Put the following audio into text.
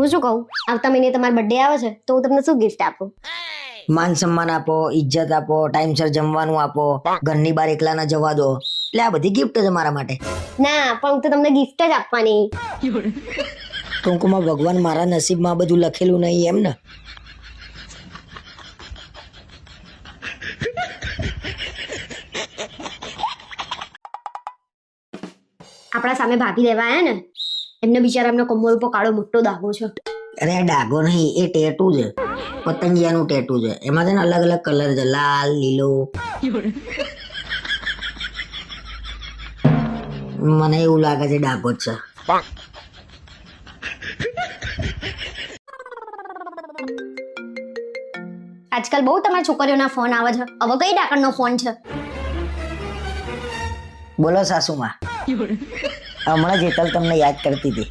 હું શું કહું, આવતા મહિને તમારો બર્થડે આવે છે તો હું તમને શું ગિફ્ટ આપું? માન સન્માન આપો, ઇજ્જત આપો, ટાઈમસર જમવાનું આપો, ઘરની બહાર એકલા ના જવા દો. એટલે આ બધી ગિફ્ટ છે મારા માટે. ના, પણ હું તો તમને ગિફ્ટ જ આપવાની. ટૂંકમાં ભગવાન મારા નસીબમાં આ બધું લખેલું નહીં એમ ને. આપણા સામે ભાભી લેવા આયા ને, એમને બિચારા એમનો કમર ઉપર કાળો મોટો દાગો છે. અરે આ ડાઘો નહીં, એ ટેટુ છે. પતંગિયાનું ટેટુ છે. એમાં છે ને અલગ અલગ કલર છે, લાલ, લીલો. મને એવું લાગે છે ડાઘો જ છે. આજકાલ બહુ તમારી છોકરીઓના ફોન આવે છે. હવે કઈ ડાકણનો ફોન છે? બોલો સાસુમાં. હમણાં જેતલ તમને યાદ કરતી હતી.